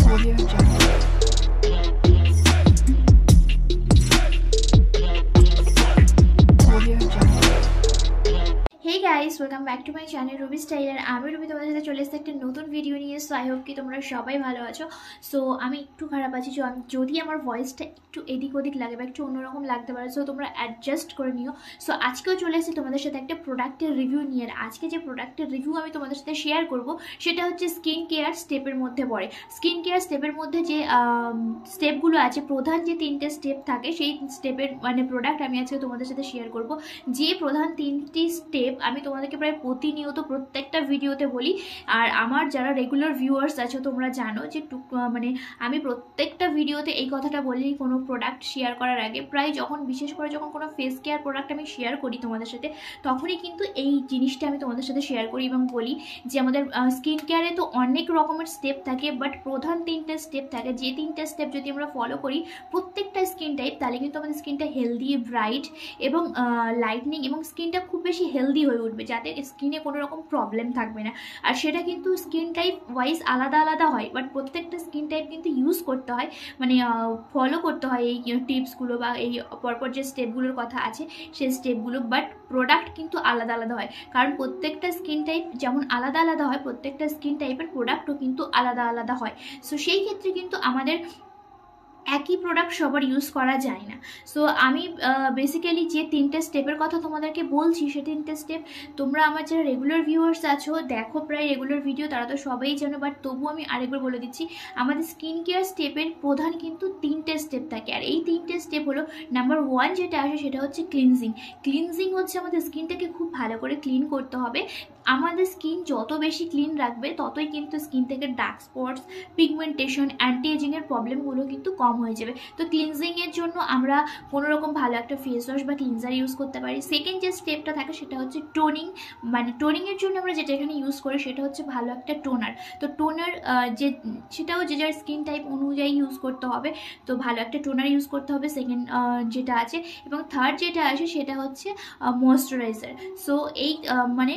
Audio Jungle. Audio Jungle. Hey guys, welcome back to my channel Ruby Style আর আমি Ruby তোমাদের সাথে চলে এসেছি একটা নতুন ভিডিও নিয়ে। সো আই হোপ কি তোমরা সবাই ভালো আছো। সো আমি একটু খারাপ আছি, যদি আমার ভয়েসটা একটু এদিক ওদিক লাগে বা একটু অন্যরকম লাগতে পারে, সো তোমরা অ্যাডজাস্ট করে নিও। সো আজকেও চলে এসেছি তোমাদের সাথে একটা প্রোডাক্টের রিভিউ নিয়ে। আজকে যে প্রোডাক্টের রিভিউ আমি তোমাদের সাথে শেয়ার করব সেটা হচ্ছে স্কিন কেয়ার স্টেপের মধ্যে পড়ে। স্কিন কেয়ার স্টেপের মধ্যে যে স্টেপগুলো আছে, প্রধান যে তিনটে স্টেপ থাকে, সেই স্টেপের মানে প্রোডাক্ট আমি আজকে তোমাদের সাথে শেয়ার করব। যে প্রধান তিনটি স্টেপ আমি তোমাদেরকে প্রায় প্রতিনিয়ত প্রত্যেকটা ভিডিওতে বলি। আর আমার যারা রেগুলার ভিউয়ার্স আছো তোমরা জানো যে মানে আমি প্রত্যেকটা ভিডিওতে এই কথাটা বলি, কোনো প্রোডাক্ট শেয়ার করার আগে, প্রায় বিশেষ করে যখন কোনো ফেস কেয়ার প্রোডাক্ট আমি শেয়ার করি তোমাদের সাথে, তখনই কিন্তু এই জিনিসটা আমি তোমাদের সাথে শেয়ার করি এবং বলি যে আমাদের স্কিন কেয়ারে তো অনেক রকমের স্টেপ থাকে, বাট প্রধান তিনটে স্টেপ থাকে। যে তিনটে স্টেপ যদি আমরা ফলো করি প্রত্যেকটা স্কিন টাইপ, তাহলে কিন্তু আমাদের স্কিনটা হেলদি, ব্রাইট এবং লাইটনিং এবং স্কিনটা খুব বেশি হেলদি হয়ে উঠবে, যাতে স্কিনে কোনো রকম প্রবলেম থাকবে না। আর সেটা কিন্তু স্কিন টাইপ ওয়াইজ আলাদা আলাদা হয়, বাট প্রত্যেকটা স্কিন টাইপ কিন্তু ইউজ করতে হয়, মানে ফলো করতে হয় এই টিপসগুলো বা এই পরপর যে স্টেপগুলোর কথা আছে সেই স্টেপগুলো। বাট প্রোডাক্ট কিন্তু আলাদা আলাদা হয়, কারণ প্রত্যেকটা স্কিন টাইপ যেমন আলাদা আলাদা হয়, প্রত্যেকটা স্কিন টাইপের প্রোডাক্টও কিন্তু আলাদা আলাদা হয়। সো সেই ক্ষেত্রে কিন্তু আমাদের একই প্রোডাক্ট সবার ইউজ করা যায় না। সো আমি বেসিক্যালি যে তিনটে স্টেপের কথা তোমাদেরকে বলছি, সে তিনটে স্টেপ তোমরা আমার যারা রেগুলার ভিউয়ার্স আছো, দেখো প্রায় রেগুলার ভিডিও, তারা তো সবাই জানো, বাট তবু আমি আরেকবার বলে দিচ্ছি। আমাদের স্কিন কেয়ার স্টেপের প্রধান কিন্তু তিনটে স্টেপ থাকে, আর এই তিনটে স্টেপ হলো, নাম্বার 1 যেটা আসে সেটা হচ্ছে ক্লিনজিং। ক্লিনজিং হচ্ছে আমাদের স্কিনটাকে খুব ভালো করে ক্লিন করতে হবে। আমাদের স্কিন যত বেশি ক্লিন রাখবে ততই কিন্তু স্কিন থেকে ডার্ক স্পটস, পিগমেন্টেশন, অ্যান্টি এজিংয়ের প্রবলেমগুলো কিন্তু কম হয়ে যাবে। তো ক্লিনজিংয়ের জন্য আমরা কোনোরকম ভালো একটা ফেস ওয়াশ বা ক্লিনজার ইউজ করতে পারি। সেকেন্ড যে স্টেপটা থাকে সেটা হচ্ছে টোনিং। মানে টোনিংয়ের জন্য আমরা যেটা এখানে ইউজ করি সেটা হচ্ছে ভালো একটা টোনার। তো টোনার সেটাও যে যার স্কিন টাইপ অনুযায়ী ইউজ করতে হবে, তো ভালো একটা টোনার ইউজ করতে হবে সেকেন্ড যেটা আছে। এবং থার্ড যেটা আসে সেটা হচ্ছে ময়েশ্চারাইজার। সো এই মানে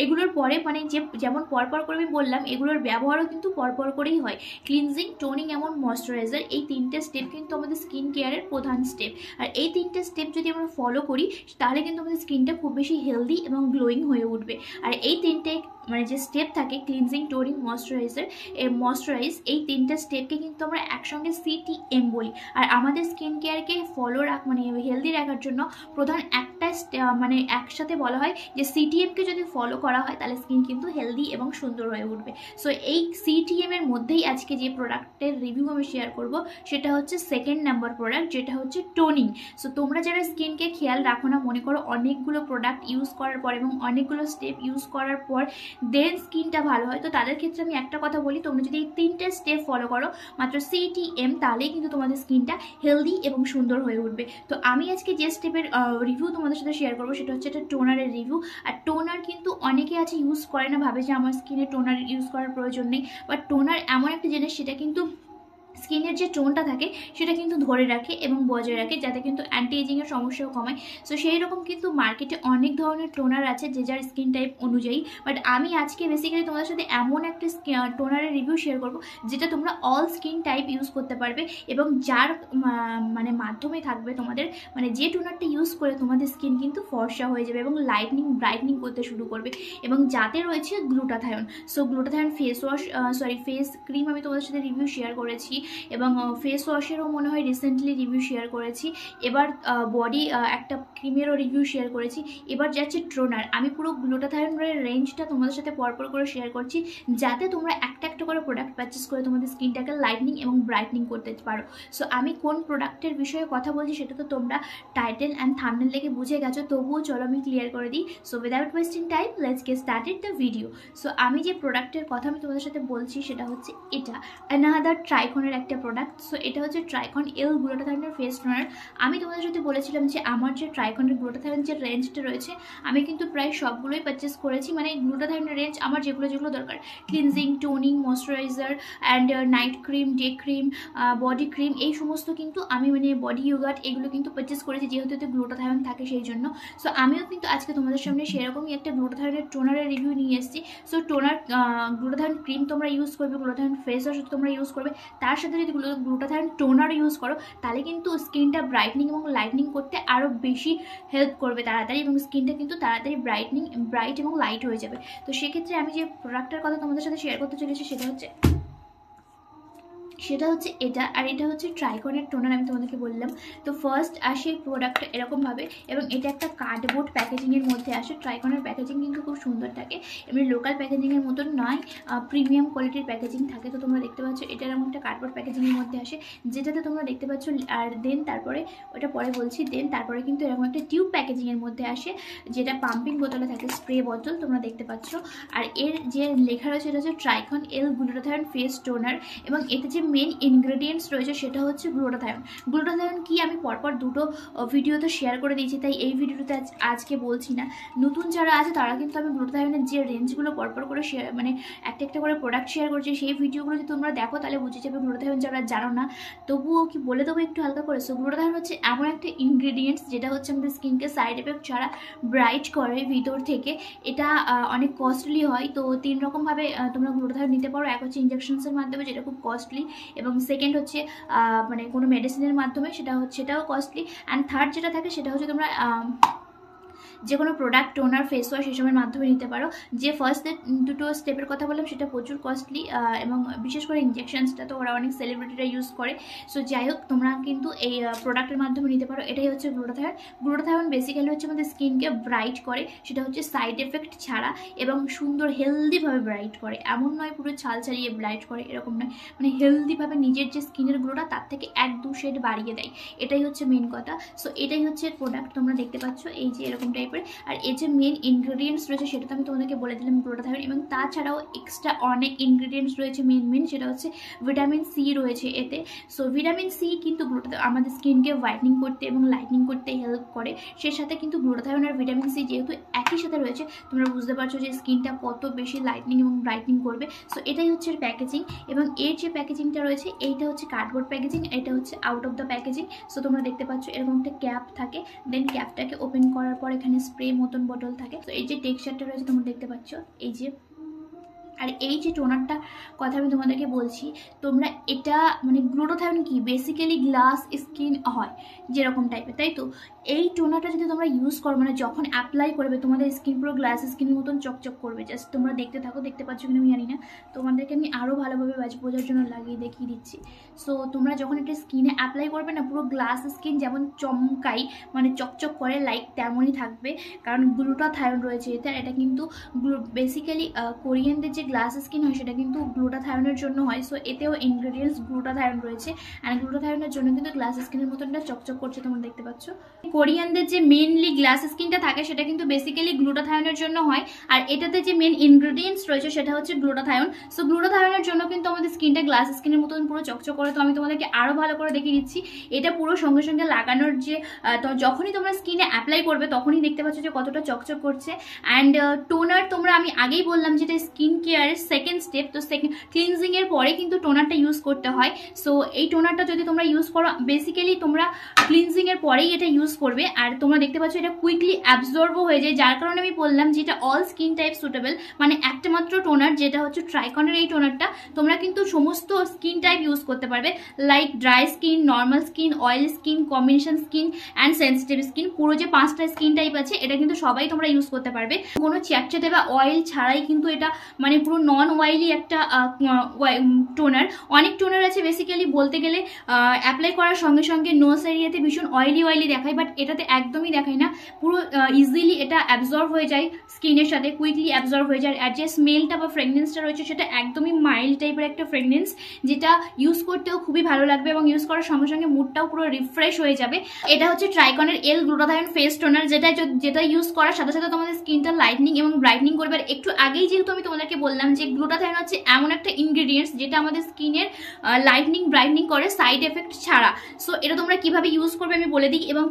এগুলোর পরে মানে যেমন পরপর করে আমি বললাম, এগুলোর ব্যবহারও কিন্তু পরপর করেই হয়। ক্লিনজিং, টোনিং এবং ময়েশ্চারাইজার, এই তিনটে স্টেপ কিন্তু আমাদের স্কিন কেয়ারের প্রধান স্টেপ। আর এই তিনটে স্টেপ যদি আমরা ফলো করি তাহলে কিন্তু আমাদের স্কিনটা খুব বেশি হেলদি এবং গ্লোয়িং হয়ে উঠবে। আর এই তিনটে মানে যে স্টেপ থাকে, ক্লিনজিং, টোনিং, ময়েশ্চারাইজ, এই তিনটে স্টেপকে কিন্তু আমরা একসঙ্গে CTM বলি। আর আমাদের স্কিন কেয়ারকে মানে হেলদি রাখার জন্য প্রধান একটা মানে একসাথে বলা হয় যে CTMকে যদি ফলো করা হয় তাহলে স্কিন কিন্তু হেলদি এবং সুন্দর হয়ে উঠবে। সো এই CTM এর মধ্যেই আজকে যে প্রোডাক্টের রিভিউ আমি শেয়ার করব সেটা হচ্ছে সেকেন্ড নাম্বার প্রোডাক্ট, যেটা হচ্ছে টোনিং। সো তোমরা যারা স্কিনকে খেয়াল রাখো না, মনে করো অনেকগুলো প্রোডাক্ট ইউজ করার পর এবং অনেকগুলো স্টেপ ইউজ করার পর দেন স্কিনটা ভালো হয়, তো তাদের ক্ষেত্রে আমি একটা কথা বলি, তোমরা যদি এই তিনটে স্টেপ ফলো করো মাত্র CTM, তাহলেই কিন্তু তোমাদের স্কিনটা হেলদি এবং সুন্দর হয়ে উঠবে। তো আমি আজকে যে স্টেপের রিভিউ তোমাদের সাথে শেয়ার করবো সেটা হচ্ছে একটা টোনারের রিভিউ। আর টোনার কিন্তু অনেকে আছে ইউজ করে না, ভাবে যে আমার স্কিনে টোনার ইউজ করার প্রয়োজন নেই, বাট টোনার এমন একটা জিনিস সেটা কিন্তু স্কিনের যে টোনটা থাকে সেটা কিন্তু ধরে রাখে এবং বজায় রাখে, যাতে কিন্তু অ্যান্টি এজিংয়ের সমস্যাও কমায়। সো সেই রকম কিন্তু মার্কেটে অনেক ধরনের টোনার আছে যে যার স্কিন টাইপ অনুযায়ী, বাট আমি আজকে বেসিক্যালি তোমাদের সাথে এমন একটা টোনারের রিভিউ শেয়ার করবো যেটা তোমরা অল স্কিন টাইপ ইউজ করতে পারবে এবং যার মানে মাধ্যমে থাকবে তোমাদের, মানে যে টোনারটা ইউজ করে তোমাদের স্কিন কিন্তু ফর্সা হয়ে যাবে এবং লাইটনিং, ব্রাইটনিং করতে শুরু করবে। এবং যাতে রয়েছে glutathione. So glutathione face wash, face cream আমি তোমাদের সাথে রিভিউ শেয়ার করেছি, এবং ফেস ওয়াশেরও মনে হয় রিসেন্টলি রিভিউ শেয়ার করেছি। এবার বডি একটা ক্রিমেরও রিভিউ শেয়ার করেছি। এবার যাচ্ছে টোনার। আমি পুরো গ্লুটাথায়নের রেঞ্জটা তোমাদের সাথে পরপর করে শেয়ার করছি, যাতে তোমরা একটা একটা করে প্রোডাক্ট পারচেস করে তোমাদের স্কিনটাকে লাইটনিং এবং ব্রাইটনিং করতে পারো। সো আমি কোন প্রোডাক্টের বিষয়ে কথা বলছি সেটা তো তোমরা টাইটেল অ্যান্ড থাম্বনেল দেখে বুঝে গেছো, তবুও চলো আমি ক্লিয়ার করে দিই। So without wasting time let's get started the video. So আমি যে প্রোডাক্টের কথা আমি তোমাদের সাথে বলছি সেটা হচ্ছে এটা, অ্যানাদার ট্রাইকনের একটা প্রোডাক্ট। সো এটা হচ্ছে ট্রাইকন এল গ্লুটাথায়নের ফেস টোনার। আমি তোমাদের সাথে বলেছিলাম যে আমার যে ট্রাইকনের গ্লুটাথায়ন যে রেঞ্জটা রয়েছে আমি কিন্তু প্রায় সবগুলোই পারচেস করেছি, মানে গ্লুটাথায়নের রেঞ্জ আমার যেগুলো যেগুলো দরকার, cleansing, toning, moisturiser and night cream, day cream, body cream, এই সমস্ত কিন্তু আমি মানে বডি ইয়োগাট এগুলো কিন্তু পারচেস করেছি, যেহেতু এতে গ্লুটাথায়ন থাকে সেই জন্য। সো আমিও কিন্তু আজকে তোমাদের সামনে সেরকমই একটা গ্লুটাথায়নের টোনারের রিভিউ নিয়ে এসেছি। সো টোনার গ্লুটাথায়ন ক্রিম তোমরা ইউজ করবে, গ্লুটাথায়ন ফেস ওয়াশ তোমরা ইউজ করবে, তার সাথে যদি গ্লুটাথায়ন টোনার ইউজ করো তাহলে কিন্তু স্কিনটা ব্রাইটনিং এবং লাইটনিং করতে আরও বেশি হেল্প করবে তাড়াতাড়ি, এবং স্কিনটা কিন্তু তাড়াতাড়ি ব্রাইট এবং লাইট হয়ে যাবে। তো সেক্ষেত্রে আমি যে প্রোডাক্টের কথা তোমাদের সাথে শেয়ার করতে চলেছি সেটা হচ্ছে এটা, আর এটা হচ্ছে ট্রাইকনের টোনার, আমি তোমাদেরকে বললাম। তো ফার্স্ট আসে প্রোডাক্টটা এরকমভাবে, এবং এটা একটা কার্ডবোর্ড প্যাকেজিংয়ের মধ্যে আসে। ট্রাইকনের প্যাকেজিং কিন্তু খুব সুন্দর থাকে, এমনি লোকাল প্যাকেজিংয়ের মতন নয়, প্রিমিয়াম কোয়ালিটির প্যাকেজিং থাকে। তো তোমরা দেখতে পাচ্ছ এটা এরকম একটা কার্ডবোর্ড প্যাকেজিংয়ের মধ্যে আসে, যেটাতে তোমরা দেখতে পাচ্ছ। আর দেন তারপরে ওটা পরে বলছি, দেন তারপরে কিন্তু এরকম একটা টিউব প্যাকেজিংয়ের মধ্যে আসে, যেটা পাম্পিং বোতলে থাকে, স্প্রে বোতল তোমরা দেখতে পাচ্ছ। আর এর যে লেখা রয়েছে সেটা হচ্ছে ট্রাইকন এল গ্লুটাথায়ন ফেস টোনার, এবং এতে যে মেন ইনগ্রেডিয়েন্টস রয়েছে সেটা হচ্ছে গ্লুটাথায়ন। গ্লুটাথায়ন কি আমি পরপর দুটো ভিডিওতে শেয়ার করে দিয়েছি, তাই এই ভিডিওতে আজকে বলছি না। নতুন যারা আছে তারা কিন্তু আমি গ্লুটাথায়নের যে রেঞ্জগুলো পরপর করে শেয়ার, মানে একটা একটা করে প্রোডাক্ট শেয়ার করছি, সেই ভিডিওগুলো যদি তোমরা দেখো তাহলে বুঝে যাবে গ্লুটাথায়ন যারা জানো না। তবুও কি বলে দেবো একটু হালকা করে। সো গ্লুটাথায়ন হচ্ছে এমন একটা ইনগ্রেডিয়েন্টস যেটা হচ্ছে আমাদের স্কিনকে সাইড এফেক্ট ছাড়া ব্রাইট করে ভিতর থেকে। এটা অনেক কস্টলি হয়, তো 3 রকমভাবে তোমরা গ্লুটাথায়ন নিতে পারো। এক হচ্ছে ইনজেকশনসের মাধ্যমে, যেটা খুব কস্টলি, এবং সেকেন্ড হচ্ছে মানে কোনো মেডিসিনের মাধ্যমে, সেটাও কস্টলি, অ্যান্ড থার্ড যেটা থাকে সেটা হচ্ছে তোমরা যে কোনো প্রোডাক্ট, টোনার, ফেস ওয়াশ এসবের মাধ্যমে নিতে পারো। যে ফার্স্ট দুটো স্টেপের কথা বললাম সেটা প্রচুর কস্টলি, এবং বিশেষ করে ইনজেকশনসটা তো ওরা অনেক সেলিব্রিটিরা ইউজ করে। সো যাই হোক, তোমরা কিন্তু এই প্রোডাক্টের মাধ্যমে নিতে পারো। এটাই হচ্ছে গ্লুটাথায়ন। গ্লুটাথায়ন বেসিক্যালি হচ্ছে আমাদের স্কিনকে ব্রাইট করে, সেটা হচ্ছে সাইড এফেক্ট ছাড়া, এবং সুন্দর হেলদিভাবে ব্রাইট করে। এমন নয় পুরো ছাল ছাড়িয়ে ব্রাইট করে, এরকম নয়, মানে হেলদিভাবে নিজের যে স্কিনের গ্লোটা তার থেকে 1-2 শেড বাড়িয়ে দেয়। এটাই হচ্ছে মেন কথা। সো এটাই হচ্ছে প্রোডাক্ট, তোমরা দেখতে পাচ্ছ এই যে এরকম টাইপের। আর এই যে মেন ইনগ্রেডিয়েন্টস রয়েছে সেটা তো আমি তোমাদেরকে বলে দিলাম, গ্লুটাথায়ন, এবং তাছাড়াও এক্সট্রা অনেক ইনগ্রেডিয়েন্টস রয়েছে। মেন সেটা হচ্ছে ভিটামিন সি রয়েছে এতে। সো ভিটামিন সি কিন্তু আমাদের স্কিনকে হোয়াইটনিং করতে এবং লাইটনিং করতে হেল্প করে। সে সাথে কিন্তু গ্লুটাথায়ন আর ভিটামিন সি যেহেতু একই সাথে রয়েছে, তোমরা বুঝতে পারছো যে স্কিনটা কত বেশি লাইটনিং এবং ব্রাইটনিং করবে। সো এটাই হচ্ছে প্যাকেজিং, এবং এর যে প্যাকেজিংটা রয়েছে এইটা হচ্ছে কার্ডবোর্ড প্যাকেজিং, এটা হচ্ছে out of the packaging. So তোমরা দেখতে পাচ্ছ এরকম একটা ক্যাপ থাকে, দেন ক্যাপটাকে ওপেন করার পর এখানে স্প্রে মতন বটল থাকে। তো এই যে টেক্সচারটা রয়েছে তোমরা দেখতে পাচ্ছ এই যে। আর এই যে টোনারটা কথা আমি তোমাদেরকে বলছি, তোমরা এটা মানে গ্লুটাথায়ন কি বেসিক্যালি গ্লাস স্কিন হয় যেরকম টাইপের, তাই তো এই টোনারটা যদি তোমরা ইউজ করো, মানে যখন অ্যাপ্লাই করবে তোমাদের স্কিন পুরো গ্লাস স্কিনের মতন চকচক করবে। জাস্ট তোমরা দেখতে থাকো, দেখতে পাচ্ছ কিনা আমি জানি না, তোমাদেরকে আমি আরও ভালোভাবে বোঝার জন্য লাগিয়ে দেখিয়ে দিচ্ছি। সো তোমরা যখন এটা স্কিনে অ্যাপ্লাই করবে না, পুরো গ্লাস স্কিন যেমন চমকাই মানে চকচক করে লাইক তেমনই থাকবে, কারণ গ্লুটাথায়ন রয়েছে এতে। এটা কিন্তু বেসিক্যালি কোরিয়ানদের যে গ্লাস স্কিন হয় সেটা কিন্তু গ্লুটাথায়নের জন্য হয়। সো এতেও ইনগ্রেডিয়েন্টস গ্লুটাথায়ন রয়েছে, অ্যান্ড গ্লুটাথায়নের জন্য কিন্তু গ্লাস স্কিনের মতনটা চকচক করছে, তোমরা দেখতে পাচ্ছ। কোরিয়ানদের যে মেনলি গ্লাস স্কিনটা থাকে সেটা কিন্তু বেসিক্যালি গ্লুটাথায়নের জন্য হয়, আর এটাতে যে মেন ইনগ্রেডিয়েন্টস রয়েছে সেটা হচ্ছে গ্লুটাথায়ন। সো গ্লুটাথায়নের জন্য কিন্তু আমাদের স্কিনটা গ্লাস স্কিনের মতন পুরো চকচক করে। তো আমি তোমাদেরকে আরও ভালো করে দেখিয়ে দিচ্ছি। এটা পুরো সঙ্গে সঙ্গে লাগানোর যে যখনই তোমরা স্কিনে অ্যাপ্লাই করবে তখনই দেখতে পাচ্ছ যে কতটা চকচক করছে। অ্যান্ড টোনার তোমরা আমি আগেই বললাম যেটা স্কিন কেয়ারের সেকেন্ড স্টেপ, তো ক্লিনজিংয়ের পরে কিন্তু টোনারটা ইউজ করতে হয়। সো এই টোনারটা যদি তোমরা ইউজ করো, বেসিক্যালি তোমরা ক্লিনজিংয়ের পরেই এটা ইউজ করবে। আর তোমরা দেখতে পাচ্ছ এটা কুইকলি অ্যাবজর্বও হয়ে যায়, যার কারণে আমি বললাম যে এটা অল স্কিন টাইপ সুটেবল। মানে একটা মাত্র টোনার যেটা হচ্ছে ট্রাইকনের এই টোনারটা তোমরা কিন্তু সমস্ত স্কিন টাইপ ইউজ করতে পারবে, like dry skin, normal skin, oil skin, combination skin and sensitive skin. পুরো যে 5টা স্কিন টাইপ আছে এটা কিন্তু সবাই তোমরা ইউজ করতে পারবে, কোনো চ্যাটচ্যাটে বা অয়েল ছাড়াই কিন্তু এটা মানে পুরো নন অয়েলি একটা টোনার। অনেক টোনার আছে বেসিক্যালি বলতে গেলে অ্যাপ্লাই করার সঙ্গে সঙ্গে নোজ এরিয়াতে ভীষণ অয়েলি দেখায়, বাট এটাতে একদমই দেখায় না, পুরো ইজিলি এটা অ্যাবজর্ব হয়ে যায় স্কিনের সাথে, কুইকলি অ্যাবজর্ব হয়ে যায়। আর যে স্মেলটা বা ফ্রেগনেন্সটা রয়েছে সেটা একদমই মাইল্ড টাইপের একটা ফ্রেগনেন্স, যেটা ইউজ করতেও খুবই ভালো লাগবে, এবং ইউজ করার সঙ্গে সঙ্গে মুডটাও পুরো রিফ্রেশ হয়ে যাবে। এটা হচ্ছে ট্রাইকনের এল গ্লুটাথায়ন ফেস টোনার, যেটা ইউজ করার সাথে সাথে তোমাদের স্কিনটা লাইটনিং এবং ব্রাইটনিং করবে। আর একটু আগেই যেহেতু আমি তোমাদেরকে বললাম বললাম যে গ্লুটাথায়ন হচ্ছে এমন একটা ইনগ্রেডিয়েন্টস যেটা আমাদের স্কিনের লাইটনিং ব্রাইটনিং করে সাইড এফেক্ট ছাড়া। সো এটা তোমরা কিভাবে ইউজ করবে আমি বলে দিই এবং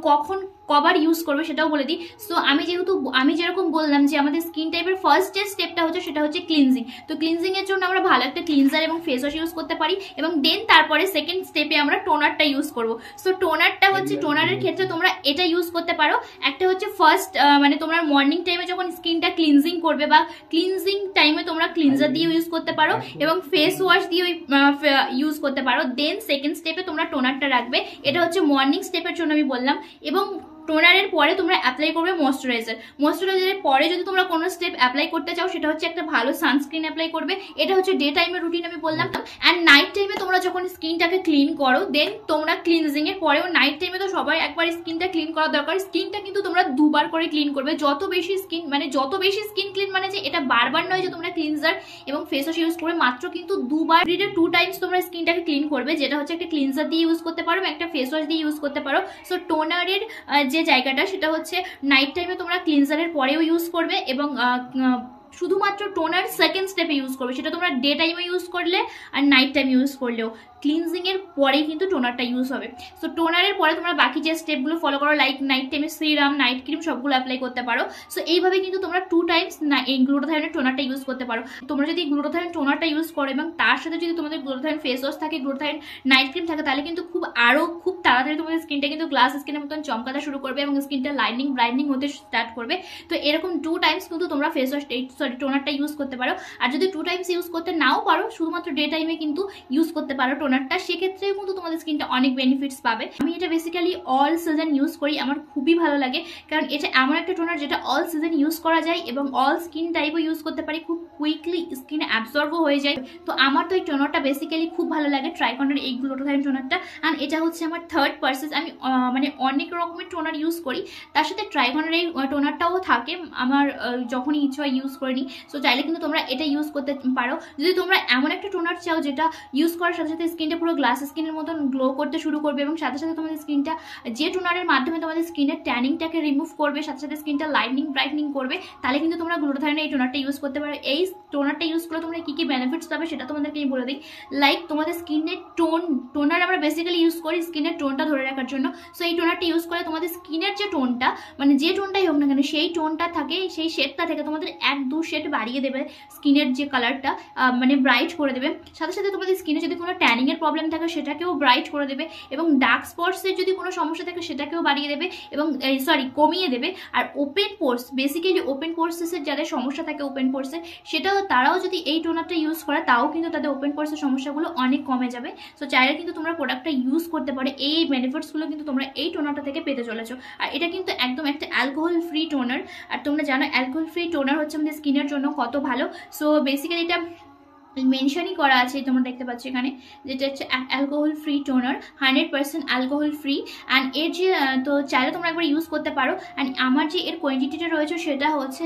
কবার ইউজ করবে সেটাও বলে দিই। সো আমি যেরকম বললাম যে আমাদের স্কিন টাইপের ফার্স্ট যে স্টেপটা হচ্ছে সেটা হচ্ছে ক্লিনজিং। তো ক্লিনজিং এর জন্য আমরা ভালো একটা ক্লিনজার এবং ফেস ওয়াশ ইউজ করতে পারি এবং দেন তারপরে সেকেন্ড স্টেপে আমরা টোনারটা ইউজ করব। সো টোনারটা হচ্ছে, টোনারের ক্ষেত্রে তোমরা এটা ইউজ করতে পারো। একটা হচ্ছে ফার্স্ট মানে তোমরা মর্নিং টাইমে যখন স্কিনটা ক্লিনজিং করবে বা ক্লিনজিং টাইমে তোমরা ক্লিনজার দিয়ে ইউজ করতে পারো এবং ফেস ওয়াশ দিয়ে ইউজ করতে পারো। দেন সেকেন্ড স্টেপে তোমরা টোনারটা রাখবে। এটা হচ্ছে মর্নিং স্টেপের জন্য আমি বললাম। এবং টোনারের পরে তোমরা অ্যাপ্লাই করবে ময়শ্চারাইজারের পরে যদি তোমরা কোনো স্টেপ অ্যাপ্লাই করতে চাও সেটা হচ্ছে একটা ভালো সানস্ক্রিন অ্যাপ্লাই করবে। এটা হচ্ছে ডে টাইমের রুটিন আমি বললাম। অ্যান্ড নাইট টাইমে তোমরা যখন স্কিনটাকে ক্লিন করো দেন তোমরা ক্লিনজিং এর পরেও নাইট টাইমে তো সবাই একবার স্কিনটা ক্লিন করা দরকার। স্কিনটা কিন্তু তোমরা দুবার করে ক্লিন করবে। যত বেশি স্কিন ক্লিন মানে যে এটা বারবার নয় যে তোমরা ক্লিনজার এবং ফেস ওয়াশ ইউজ করে, মাত্র কিন্তু দুবার, 2 টাইমস তোমরা স্কিনটাকে ক্লিন করবে, যেটা হচ্ছে একটা ক্লিনজার দিয়ে ইউজ করতে পারো, একটা ফেস ওয়াশ দিয়ে ইউজ করতে পারো। সো টোনারের যে জায়গাটা সেটা হচ্ছে নাইট টাইমে তোমরা ক্লিনজারের পরেও ইউজ করবে এবং শুধুমাত্র টোনার সেকেন্ড স্টেপে ইউজ করবে। সেটা তোমরা ডে টাইমে ইউজ করলে আর নাইট টাইম ইউজ করলেও ক্লিনজিং এর পরেই কিন্তু টোনারটা ইউজ হবে। সো টোনারের পরে তোমরা বাকি যে স্টেপগুলো ফলো করো, লাইক নাইট টাইমে সিরাম, নাইট ক্রিম সবগুলো অ্যাপ্লাই করতে পারো। সো এইভাবে কিন্তু তোমরা 2 টাইমস এই গ্লুটাথায়নের টোনারটা ইউজ করতে পারো। তোমরা যদি গ্লুটাথায়ন টোনারটা ইউজ করো এবং তার সাথে যদি তোমাদের গ্লুটাথায়ন ফেস ওয়াশ থাকে, গ্লুটাথায়ন নাইট ক্রিম থাকে, তাহলে কিন্তু খুব তাড়াতাড়ি তোমাদের স্কিনটা কিন্তু গ্লাস স্কিনের মতন চমকাতে শুরু করবে এবং স্কিনটা লাইনিং ব্রাইটনিং হতে স্টার্ট করবে। তো এরকম 2 টাইমস কিন্তু তোমরা ফেস ওয়াশ টোনারটা ইউজ করতে পারো। আর যদি 2 টাইমস ইউজ করতে নাও পারো, শুধুমাত্র ডে টাইমে কিন্তু ইউজ করতে পারো টোনারটা, সেক্ষেত্রে কিন্তু তোমাদের স্কিনটা অনেক বেনিফিটস পাবে। আমি এটা বেসিক্যালি অল সিজন ইউজ করি, আমার খুবই ভালো লাগে, কারণ এটা এমন একটা টোনার যেটা অল সিজন ইউজ করা যায় এবং অল স্কিন টাইপও ইউজ করতে পারি, খুব কুইকলি স্কিনে অ্যাবজর্বও হয়ে যায়। তো আমার তো এই টোনারটা বেসিক্যালি খুব ভালো লাগে, ট্রাইকনের এই গ্লুটাথায়ন টোনারটা। অ্যান্ড এটা হচ্ছে আমার থার্ড পারচেজ। আমি মানে অনেক রকমের টোনার ইউজ করি, তার সাথে ট্রাইকনের এই টোনারটাও থাকে আমার, যখনই ইচ্ছা হয় ইউজ করে নিই। সো চাইলে কিন্তু তোমরা এটা ইউজ করতে পারো। যদি তোমরা এমন একটা টোনার চাও যেটা ইউজ করার সাথে সাথে স্কিনটা পুরো গ্লাস স্কিনের মতন গ্লো করতে শুরু করবে এবং সাথে সাথে তোমাদের স্কিনটা, যে টোনারের মাধ্যমে তোমাদের স্কিনের ট্যানিংটাকে রিমুভ করবে, সাথে সাথে স্কিনটা লাইটনিং ব্রাইটনিং করবে, তাহলে কিন্তু তোমরা গ্লুটাথায়নের এই টোনারটা ইউজ করতে পারো। এই টোনারটা ইউজ করে তোমরা কি বেনিফিটস পাবে সেটা তোমাদেরকে আমি বলে দিই। লাইক তোমাদের স্কিনের টোনার আমরা বেসিক্যালি ইউজ করি স্কিনের টোনটা ধরে রাখার জন্য। সো এই টোনারটা ইউজ করে তোমাদের স্কিনের যে টোনটা, মানে যে টোনটাই হোক না কেন, সেই টোনটা থাকে, সেই শেডটা থেকে তোমাদের 1-2 শেড বাড়িয়ে দেবে স্কিনের যে কালারটা, মানে ব্রাইট করে দেবে। সাথে সাথে তোমাদের স্কিনে যদি কোনো ট্যানিং এর প্রবলেম থাকে সেটাকেও ব্রাইট করে দেবে এবং ডার্ক স্পটসের যদি কোনো সমস্যা থাকে সেটাকেও বাড়িয়ে দেবে এবং কমিয়ে দেবে। আর ওপেন পোর্স, বেসিক্যালি ওপেন পোর্সেসের যাদের সমস্যা থাকে ওপেন পোর্সে, তারাও যদি এই টোনারটা ইউজ করে তাও কিন্তু তাদের ওপেন পোর্সের সমস্যাগুলো অনেক কমে যাবে। সো চাইলে কিন্তু তোমরা প্রোডাক্টটা ইউজ করতে পারো। এই বেনিফিটসগুলো কিন্তু তোমরা এই টোনারটা থেকে পেতে চলেছো। আর এটা কিন্তু একদম একটা অ্যালকোহল ফ্রি টোনার। আর তোমরা জানো অ্যালকোহল ফ্রি টোনার হচ্ছে আমাদের স্কিনের জন্য কত ভালো। সো বেসিক্যালি এটা মেনশনই করা আছে, তোমরা দেখতে পাচ্ছ এখানে, যেটা হচ্ছে alcohol free toner, 100% alcohol free. And এর যে, তো চাইলে তোমরা একবার ইউজ করতে পারো। অ্যান্ড আমার যে এর কোয়ান্টিটিটা রয়েছে সেটা হচ্ছে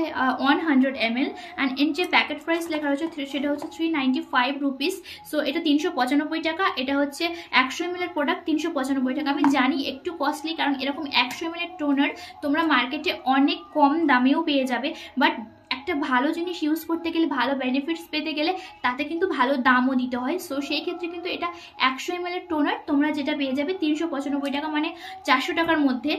100 ml। অ্যান্ড এর যে প্যাকেট প্রাইস লেখা রয়েছে সেটা হচ্ছে 395 রুপিস। সো এটা 395 টাকা। এটা হচ্ছে 100 ml এর প্রোডাক্ট, 395 টাকা। আমি জানি একটু কস্টলি, কারণ এরকম 100 ml এর টোনার তোমরা মার্কেটে অনেক কম দামেও পেয়ে যাবে, বাট একটা ভালো জিনিস ইউজ করতে গেলে, ভালো বেনিফিটস পেতে গেলে তাতে কিন্তু ভালো দামও দিতে হয়। সো সেই ক্ষেত্রে কিন্তু এটা 100 ml এর টোনার তোমরা যেটা পেয়ে যাবে 395 টাকা, মানে 400 টাকার মধ্যে।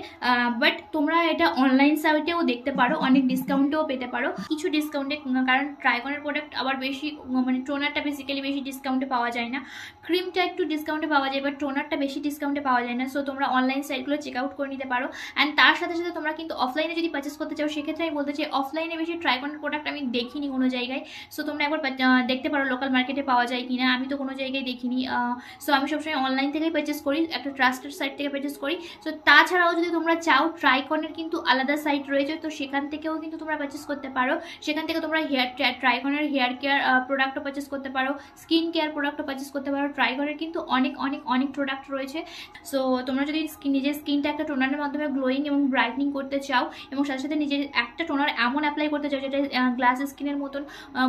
বাট তোমরা এটা অনলাইন সাইটেও দেখতে পারো, অনেক ডিসকাউন্টেও পেতে পারো, কিছু ডিসকাউন্টে, কারণ ট্রাইকনের প্রোডাক্ট আবার বেশি, মানে টোনারটা বেসিক্যালি বেশি ডিসকাউন্টে পাওয়া যায় না, ক্রিমটা একটু ডিসকাউন্টে পাওয়া যায়, বাট টোনারটা বেশি ডিসকাউন্টে পাওয়া যায় না। সো তোমরা অনলাইন সাইটগুলো চেক আউট করে নিতে পারো। অ্যান্ড তার সাথে সাথে তোমরা কিন্তু অফলাইনে যদি পারচেস করতে চাও, সেক্ষেত্রে আমি বলতে চাই অফলাইনে বেশি ট্রাইকনের প্রোডাক্ট আমি দেখিনি কোনো জায়গায়। সো তোমরা একবার দেখতে পারো লোকাল মার্কেটে পাওয়া যায় কিনা, আমি তো কোনো জায়গায় দেখিনি। সো আমি সবসময় অনলাইন থেকেই পারচেস করি, একটা ট্রাস্টেড সাইট থেকে পারচেস করি। সো তাছাড়াও যদি তোমরা চাও, ট্রাইকনের কিন্তু আলাদা সাইট রয়েছে, তো সেখান থেকেও কিন্তু তোমরা পারচেস করতে পারো। সেখান থেকে তোমরা ট্রাইকনের হেয়ার কেয়ার প্রোডাক্টও পারচেস করতে পারো, স্কিন কেয়ার প্রোডাক্টও পারচেস করতে পারো। ট্রাইকনের কিন্তু অনেক অনেক অনেক প্রোডাক্ট রয়েছে। সো তোমরা যদি নিজের স্কিনটা একটা টোনারের মাধ্যমে গ্লোয়িং এবং ব্রাইটনিং করতে চাও এবং সাথে সাথে নিজের একটা টোনার এমন অ্যাপ্লাই করতে চাও যেটা গ্লাস স্কিনের মতন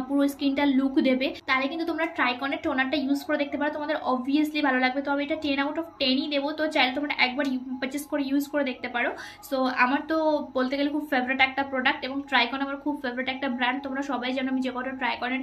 পুরো স্কিনটা লুক দেবে। তাহলে কিন্তু তোমরা ট্রাইকনের টোনারটা ইউজ করে দেখতে পারো, তোমাদের অবভিয়াসলি ভালো লাগবে। তো আমি এটা 10 আউট অফ 10ই দেবো। তো চাইলে তোমরা একবার পারচেস করে ইউজ করে দেখতে পারো। সো আমার তো বলতে গেলে খুব ফেভারিট একটা প্রোডাক্ট, এবং ট্রাইকন আমার খুব ফেভারিট একটা ব্র্যান্ড। তোমরা সবাই জানো আমি যে কটা ট্রাইকনের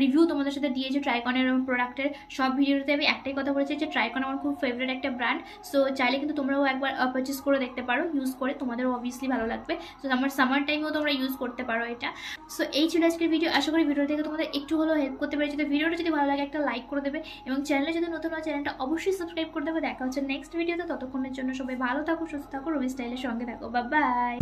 রিভিউ তোমাদের সাথে দিয়েছি ট্রাইকনের প্রোডাক্টের সব ভিডিওতে আমি একটাই কথা বলেছি যে ট্রাইকন আমার খুব ফেভারিট একটা ব্র্যান্ড। সো চাইলে কিন্তু তোমরাও একবার পারচেস করে দেখতে পারো, ইউজ করে তোমাদেরও অবভিয়াসলি ভালো লাগবে। সো আমার সামার টাইমেও তোমরা ইউজ করতে পারো এটা। সো এই ছিল আজকের ভিডিও। আশা করি ভিডিও থেকে তোমাদের একটু হলেও হেল্প করতে পেরেছি। তো ভিডিওটা যদি ভালো লাগে একটা লাইক করে দেবে, এবং চ্যানেলে যদি নতুন হয় চ্যানেলটা অবশ্যই সাবস্ক্রাইব করে দেবে। দেখা হচ্ছে নেক্সট ভিডিওতে। ততক্ষণের জন্য সবাই ভালো থাকো, সুস্থ থাকো, রুবি স্টাইলের সঙ্গে থাকো। Bye bye.